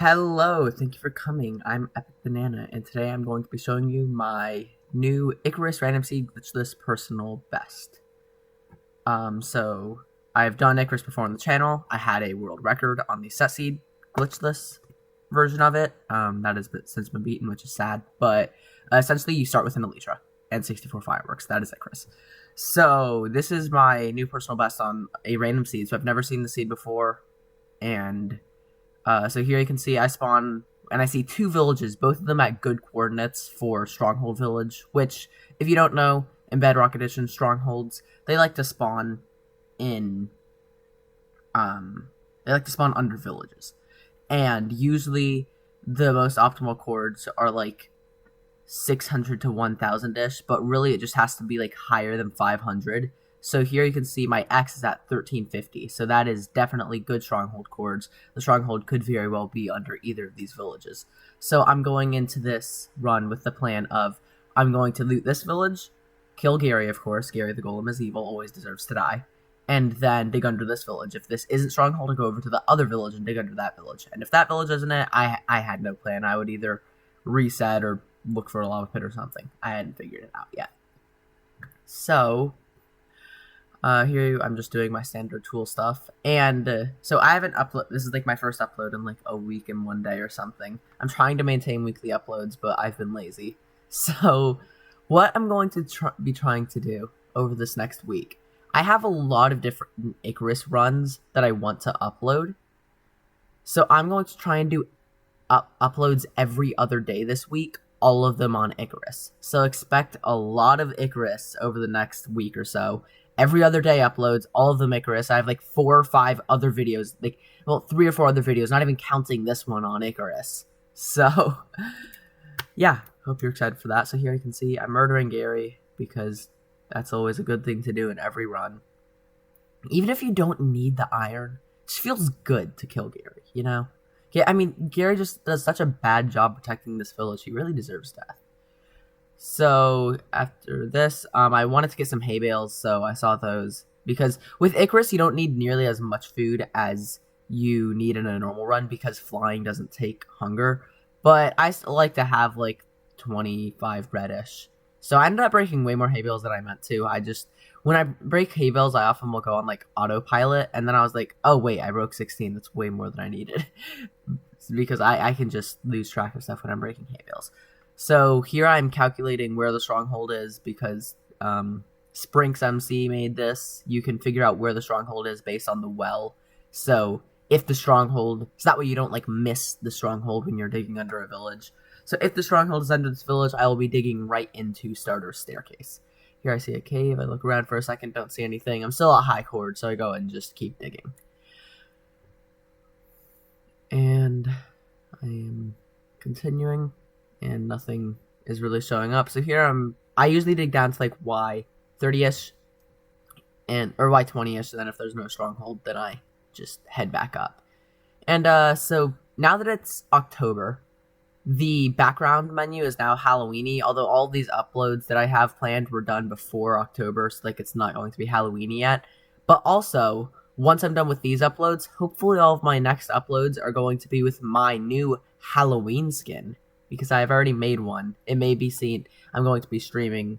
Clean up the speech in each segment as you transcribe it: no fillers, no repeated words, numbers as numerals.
Hello, thank you for coming. I'm Epic Banana, and today I'm going to be showing you my new Icarus Random Seed Glitchless Personal Best. So I've done Icarus before on the channel. I had a world record on the Set Seed Glitchless version of it. That has since been beaten, which is sad. But essentially, you start with an Elytra and 64 fireworks. That is Icarus. So this is my new personal best on a random seed. So I've never seen the seed before, and so here you can see I spawn, and I see two villages, both of them at good coordinates for Stronghold Village, which, if you don't know, in Bedrock Edition Strongholds, they like to spawn in, they like to spawn under villages. And usually the most optimal chords are like 600 to 1000-ish, but really it just has to be like higher than 500. So here you can see my X is at 1350, so that is definitely good Stronghold chords. The Stronghold could very well be under either of these villages. So I'm going into this run with the plan of, I'm going to loot this village, kill Gary, of course. Gary the Golem is evil, always deserves to die. And then dig under this village. If this isn't Stronghold, I'll go over to the other village and dig under that village. And if that village isn't it, I had no plan. I would either reset or look for a lava pit or something. I hadn't figured it out yet. So here I'm just doing my standard tool stuff, and so I haven't uploaded. This is like my first upload in like a week and 1 day or something. I'm trying to maintain weekly uploads, but I've been lazy. So what I'm going to be trying to do over this next week, I have a lot of different Icarus runs that I want to upload. So I'm going to try and do uploads every other day this week, all of them on Icarus. So expect a lot of Icarus over the next week or so. Every other day uploads, all of them Icarus. I have like 4 or 5 other videos, like, well, 3 or 4 other videos, not even counting this one on Icarus. So, yeah, hope you're excited for that. So here you can see I'm murdering Gary, because that's always a good thing to do in every run. Even if you don't need the iron, it just feels good to kill Gary, you know? Yeah, I mean, Gary just does such a bad job protecting this village. He really deserves death. So after this, I wanted to get some hay bales, so I saw those. Because with Icarus, you don't need nearly as much food as you need in a normal run, because flying doesn't take hunger. But I still like to have like 25 breadish. So I ended up breaking way more hay bales than I meant to. When I break hay bales, I often will go on like autopilot, and then I was like, oh wait, I broke 16. That's way more than I needed. Because I can just lose track of stuff when I'm breaking hay bales. So here I'm calculating where the Stronghold is, because Sprinks MC made this. You can figure out where the Stronghold is based on the well. So if the Stronghold, so that way you don't like miss the Stronghold when you're digging under a village. So if the Stronghold is under this village, I will be digging right into Starter's Staircase. Here I see a cave. I look around for a second, don't see anything. I'm still at high chord, so I go and just keep digging. And I am continuing, and nothing is really showing up. So here I usually dig down to like Y30-ish, or Y20-ish, and then if there's no Stronghold, then I just head back up. And so now that it's October, the background menu is now Halloweeny, although all these uploads that I have planned were done before October, so like it's not going to be Halloweeny yet. But also, once I'm done with these uploads, hopefully all of my next uploads are going to be with my new Halloween skin, because I've already made one. It may be seen. I'm going to be streaming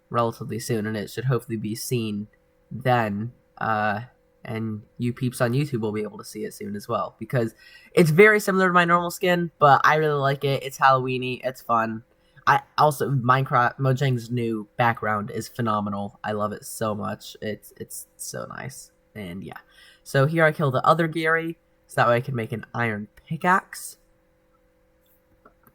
relatively soon, and it should hopefully be seen then. And you peeps on YouTube will be able to see it soon as well, because it's very similar to my normal skin, but I really like it. It's Halloweeny. It's fun. I also, Mojang's new background is phenomenal. I love it so much. It's so nice. And yeah. So here I kill the other Gary, so that way I can make an iron pickaxe.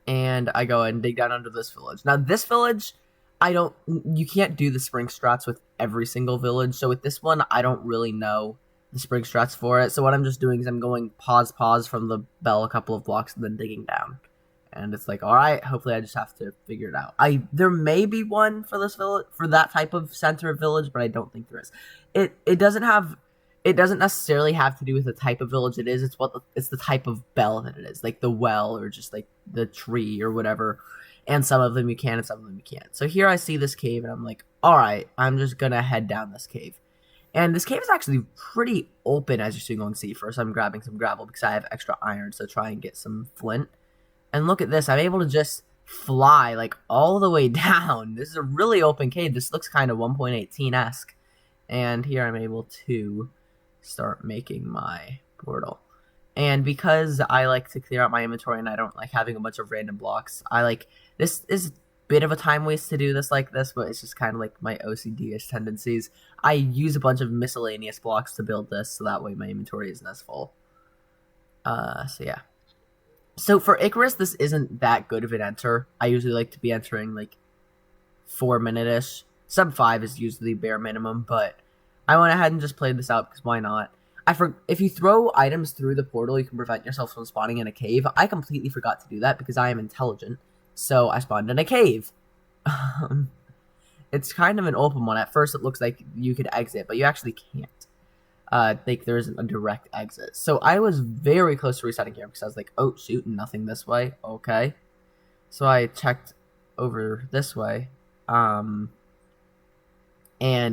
And I go and dig down under this village. Now this village, you can't do the spring strats with every single village. So with this one, I don't really know the spring strats for it. So what I'm just doing is I'm going pause from the bell a couple of blocks and then digging down. And it's like, all right, hopefully I just have to figure it out. There may be one for this village, for that type of center of village, but I don't think there is. It doesn't necessarily have to do with the type of village it is. It's the type of bell that it is, like the well or just like the tree or whatever. And some of them you can and some of them you can't. So here I see this cave and I'm like, all right, I'm just gonna head down this cave. And this cave is actually pretty open, as you're going to see. First, I'm grabbing some gravel because I have extra iron, so try and get some flint. And look at this. I'm able to just fly, like, all the way down. This is a really open cave. This looks kind of 1.18-esque. And here I'm able to start making my portal. And because I like to clear out my inventory and I don't like having a bunch of random blocks, this is a bit of a time waste to do this like this, but it's just kind of like my OCD-ish tendencies. I use a bunch of miscellaneous blocks to build this, so that way my inventory isn't as full. So yeah. So for Icarus, this isn't that good of an enter. I usually like to be entering like 4-minute-ish. Sub 5 is usually bare minimum, but I went ahead and just played this out because why not? If you throw items through the portal, you can prevent yourself from spawning in a cave. I completely forgot to do that because I am intelligent, so I spawned in a cave. It's kind of an open one. At first, it looks like you could exit, but you actually can't. There isn't a direct exit. So I was very close to resetting here because I was like, oh, shoot, nothing this way. Okay. So I checked over this way. And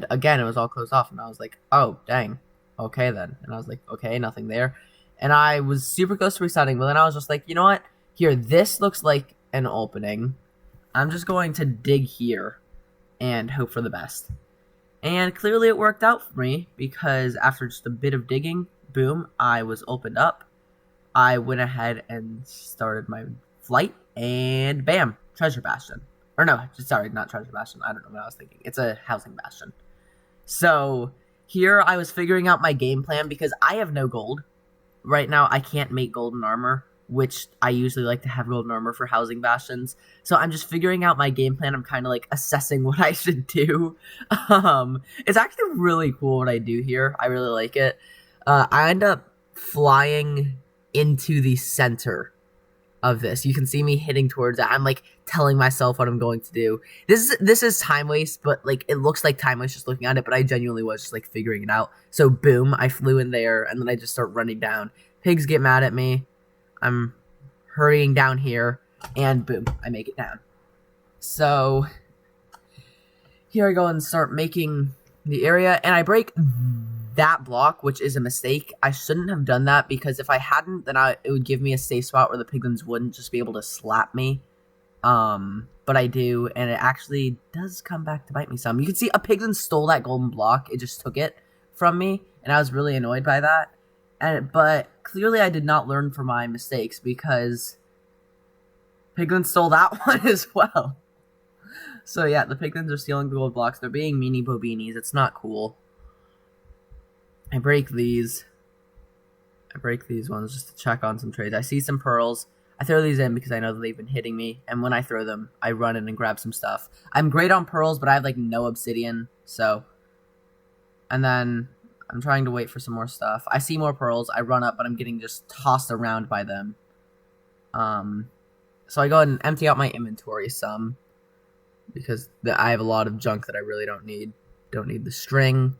again, it was all closed off. And I was like, oh, dang. Okay, then. And I was like, okay, nothing there. And I was super close to resetting. But then I was just like, you know what? Here, this looks like an opening. I'm just going to dig here and hope for the best. And clearly it worked out for me because after just a bit of digging, boom, I was opened up. I went ahead and started my flight and bam, treasure bastion. Or no, sorry, not treasure bastion. I don't know what I was thinking. It's a housing bastion. So here I was figuring out my game plan because I have no gold. Right now I can't make golden armor, which I usually like to have golden armor for housing bastions. So I'm just figuring out my game plan. I'm kind of like assessing what I should do. It's actually really cool what I do here. I really like it. I end up flying into the center of this. You can see me hitting towards it. I'm like telling myself what I'm going to do. This is time waste, but like it looks like time waste just looking at it, but I genuinely was just like figuring it out. So boom, I flew in there and then I just start running down. Pigs get mad at me. I'm hurrying down here, and boom, I make it down. So here I go and start making the area, and I break that block, which is a mistake. I shouldn't have done that, because if I hadn't, then it would give me a safe spot where the piglins wouldn't just be able to slap me. But I do, and it actually does come back to bite me some. You can see a piglin stole that golden block. It just took it from me, and I was really annoyed by that. But clearly I did not learn from my mistakes, because piglins stole that one as well. So yeah, the piglins are stealing the gold blocks. They're being meanie bobinis. It's not cool. I break these. I break these ones just to check on some trades. I see some pearls. I throw these in because I know that they've been hitting me. And when I throw them, I run in and grab some stuff. I'm great on pearls, but I have like no obsidian. So, and then I'm trying to wait for some more stuff. I see more pearls. I run up, but I'm getting just tossed around by them. So I go ahead and empty out my inventory some, because I have a lot of junk that I really don't need. Don't need the string.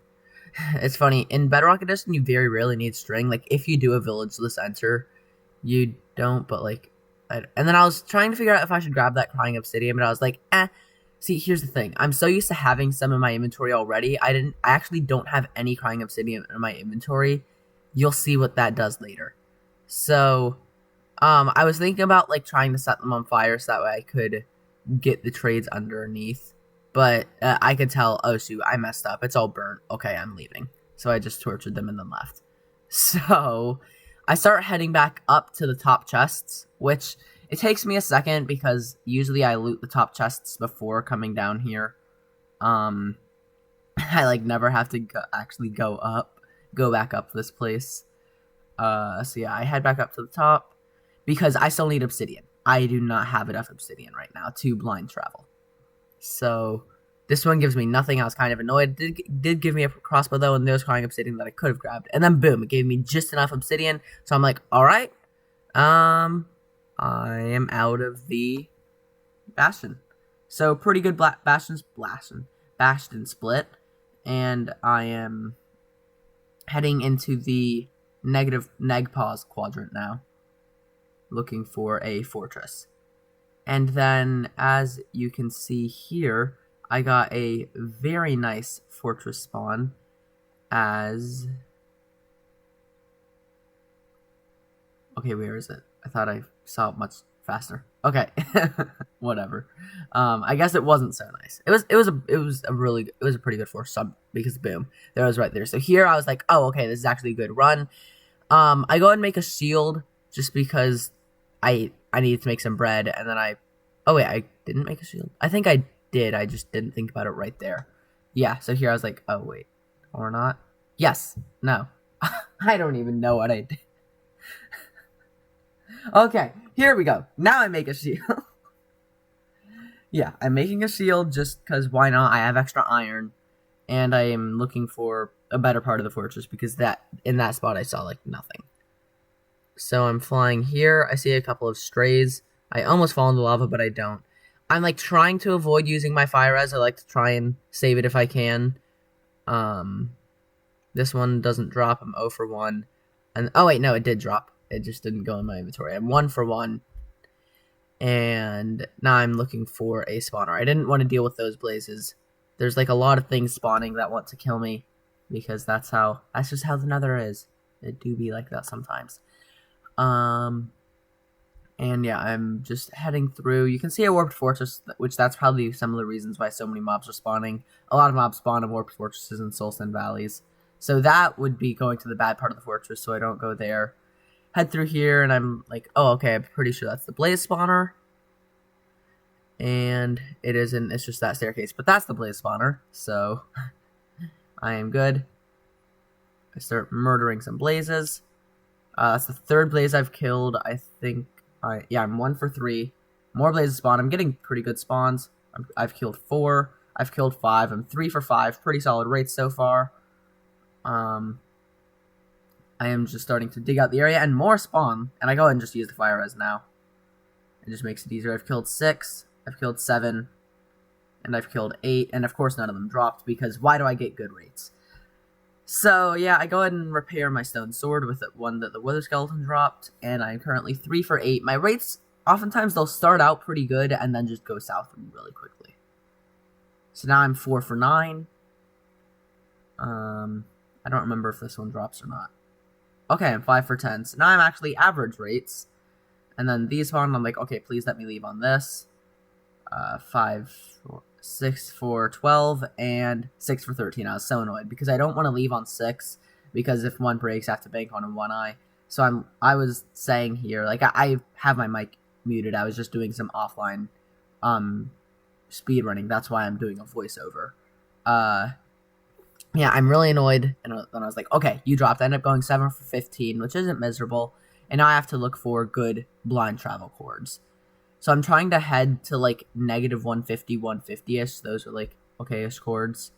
It's funny, in Bedrock Edition, you very rarely need string. Like, if you do a villageless enter, you don't, but like... and then I was trying to figure out if I should grab that crying obsidian, but I was like, eh. See, here's the thing. I'm so used to having some in my inventory already. I actually don't have any crying obsidian in my inventory. You'll see what that does later. So, I was thinking about, like, trying to set them on fire so that way I could get the trades underneath. But I could tell, oh shoot, I messed up. It's all burnt. Okay, I'm leaving. So I just tortured them and then left. So, I start heading back up to the top chests, which... it takes me a second because usually I loot the top chests before coming down here. I like never have to actually go back up this place. So yeah, I head back up to the top because I still need obsidian. I do not have enough obsidian right now to blind travel. So this one gives me nothing. I was kind of annoyed. It did give me a crossbow though, and there was crying obsidian that I could have grabbed. And then boom, it gave me just enough obsidian. So I'm like, all right, I am out of the bastion. So pretty good bastion split. And I am heading into the negative neg-pause quadrant now, looking for a fortress. And then, as you can see here, I got a very nice fortress spawn. as... Okay, where is it? I thought I saw it much faster. Okay, whatever. I guess it wasn't so nice. It was a pretty good force sub because boom, there was right there. So here I was like, oh, okay, this is actually a good run. I go ahead and make a shield just because I needed to make some bread, and then oh wait, I didn't make a shield. I think I did. I just didn't think about it right there. Yeah. So here I was like, oh wait, or not. Yes. No. I don't even know what I did. Okay, here we go. Now I make a shield. Yeah, I'm making a shield just because why not? I have extra iron, and I am looking for a better part of the fortress because in that spot I saw like nothing. So I'm flying here. I see a couple of strays. I almost fall into lava, but I don't. I'm like trying to avoid using my fire res. I like to try and save it if I can. This one doesn't drop. I'm 0 for 1. And oh wait, no, it did drop. It just didn't go in my inventory. I'm 1 for 1. And now I'm looking for a spawner. I didn't want to deal with those blazes. There's like a lot of things spawning that want to kill me. Because that's just how the nether is. It do be like that sometimes. And yeah, I'm just heading through. You can see a warped fortress, which that's probably some of the reasons why so many mobs are spawning. A lot of mobs spawn in warped fortresses and soulsand valleys. So that would be going to the bad part of the fortress, so I don't go there. Head through here, and I'm like, oh, okay, I'm pretty sure that's the blaze spawner. And it isn't, it's just that staircase. But that's the blaze spawner, so I am good. I start murdering some blazes. That's the 3rd blaze I've killed. I think, yeah, I'm 1 for 3. More blazes spawn. I'm getting pretty good spawns. I've killed 4. I've killed 5. I'm 3 for 5. Pretty solid rates so far. I am just starting to dig out the area, and more spawn, and I go ahead and just use the fire res now. It just makes it easier. I've killed 6, I've killed 7, and I've killed 8, and of course none of them dropped, because why do I get good rates? So, yeah, I go ahead and repair my stone sword with the one that the wither skeleton dropped, and I'm currently 3 for 8. My rates, oftentimes they'll start out pretty good, and then just go south really quickly. So now I'm 4 for 9. I don't remember if this one drops or not. Okay, I'm 5 for 10. So now I'm actually average rates. And then these one, I'm like, okay, please let me leave on this. 6 for 12, and 6 for 13. I was so annoyed because I don't want to leave on 6 because if one breaks, I have to bank on in one eye. So I was saying here, like I have my mic muted. I was just doing some offline speed running. That's why I'm doing a voiceover. Yeah, I'm really annoyed, and then I was like, okay, you dropped. I ended up going 7 for 15, which isn't miserable, and now I have to look for good blind travel cords. So I'm trying to head to, like, negative 150, 150-ish. Those are, like, okay-ish cords.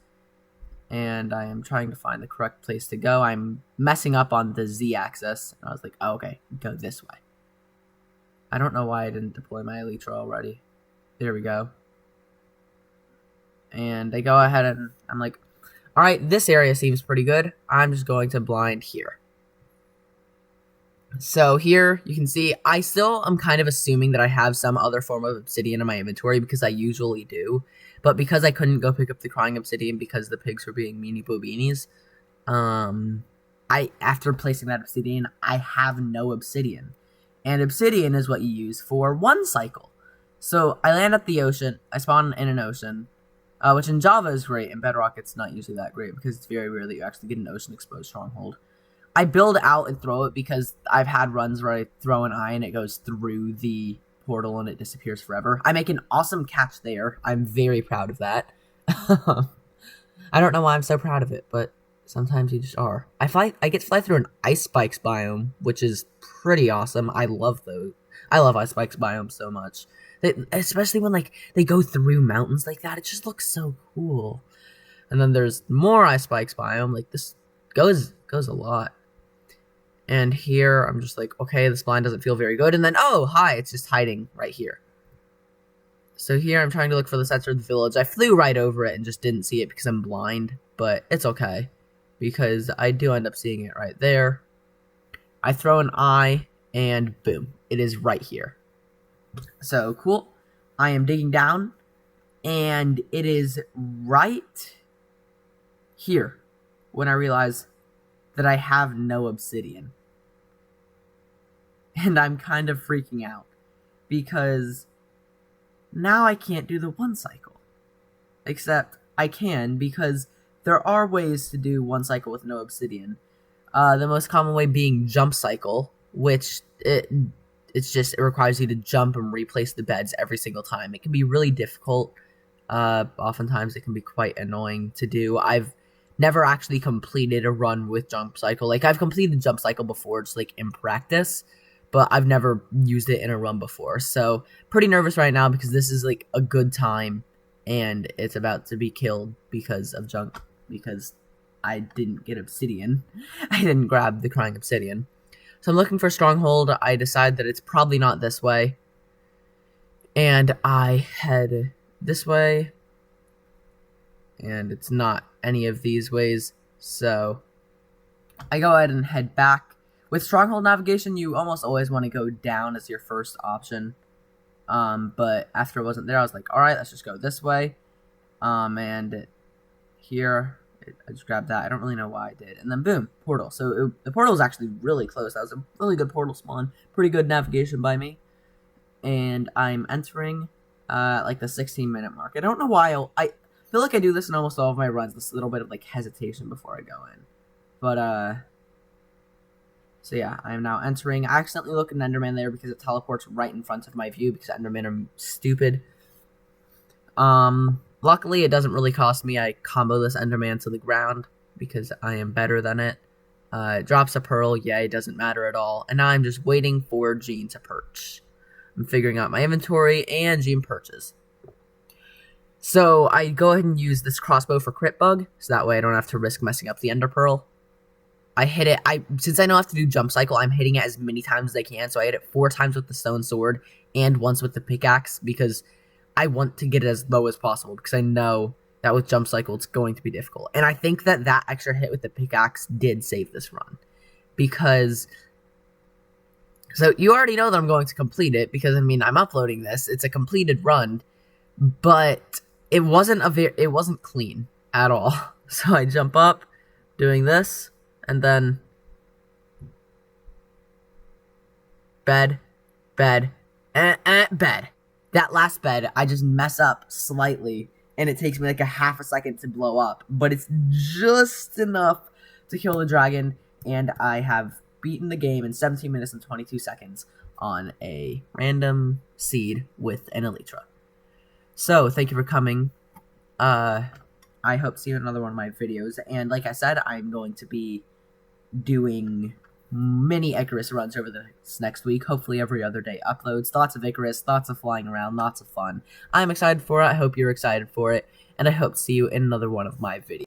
And I am trying to find the correct place to go. I'm messing up on the Z-axis, and I was like, oh, okay, go this way. I don't know why I didn't deploy my elytra already. There we go. And I go ahead and I'm like, alright, this area seems pretty good. I'm just going to blind here. So here, you can see, I still am kind of assuming that I have some other form of obsidian in my inventory because I usually do. But because I couldn't go pick up the crying obsidian because the pigs were being meanie boobinis, after placing that obsidian, I have no obsidian. And obsidian is what you use for one cycle. So I land at the ocean, I spawn in an ocean, which in Java is great. In Bedrock, it's not usually that great because it's very rare that you actually get an ocean-exposed stronghold. I build out and throw it because I've had runs where I throw an eye and it goes through the portal and it disappears forever. I make an awesome catch there. I'm very proud of that. I don't know why I'm so proud of it, but sometimes you just are. I get to fly through an ice spikes biome, which is pretty awesome. I love those. I love ice spikes biomes so much. Especially when like they go through mountains like that, it just looks so cool. And then there's more ice spikes biome. Like this goes a lot. And here I'm just like, okay, this blind doesn't feel very good. And then oh hi, it's just hiding right here. So here I'm trying to look for the center of the village. I flew right over it and just didn't see it because I'm blind, but it's okay because I do end up seeing it right there. I throw an eye and boom, it is right here. So cool. I am digging down, and it is right here. when I realize that I have no obsidian. And I'm kind of freaking out because now I can't do the one cycle. Except I can, because there are ways to do one cycle with no obsidian. The most common way being jump cycle, which it requires you to jump and replace the beds every single time. It can be really difficult. Oftentimes it can be quite annoying to do. I've never actually completed a run with jump cycle. Like, I've completed jump cycle before, just like in practice, but I've never used it in a run before. So pretty nervous right now because this is like a good time and it's about to be killed because of junk, because I didn't get obsidian. I didn't grab the crying obsidian. So I'm looking for stronghold. I decide that it's probably not this way, and I head this way, and it's not any of these ways, so I go ahead and head back. With stronghold navigation, you almost always want to go down as your first option, but after it wasn't there, I was like, alright, let's just go this way, and here, I just grabbed that. I don't really know why I did. And then boom, portal. So the portal was actually really close. That was a really good portal spawn. Pretty good navigation by me. And I'm entering like the 16-minute mark. I don't know why. I feel like I do this in almost all of my runs. This little bit of like hesitation before I go in. But so yeah, I am now entering. I accidentally look at an Enderman there because it teleports right in front of my view because Endermen are stupid. Luckily, it doesn't really cost me. I combo this Enderman to the ground because I am better than it. It drops a pearl. Yeah, it doesn't matter at all. And now I'm just waiting for Gene to perch. I'm figuring out my inventory, and Gene perches. So I go ahead and use this crossbow for crit bug, so that way I don't have to risk messing up the ender pearl. I hit it. Since I know I have to do jump cycle, I'm hitting it as many times as I can. So I hit it 4 times with the stone sword and once with the pickaxe because I want to get it as low as possible because I know that with jump cycle it's going to be difficult. And I think that that extra hit with the pickaxe did save this run because, so you already know that I'm going to complete it because I mean I'm uploading this. It's a completed run, but it wasn't clean at all. So I jump up doing this and then bed, bed, bed. That last bed, I just mess up slightly, and it takes me like a half a second to blow up. But it's just enough to kill the dragon, and I have beaten the game in 17 minutes and 22 seconds on a random seed with an elytra. So, thank you for coming. I hope to see you in another one of my videos. And like I said, I'm going to be doing many Icarus runs over this next week. Hopefully every other day uploads. Lots of Icarus, lots of flying around, lots of fun. I'm excited for it. I hope you're excited for it. And I hope to see you in another one of my videos.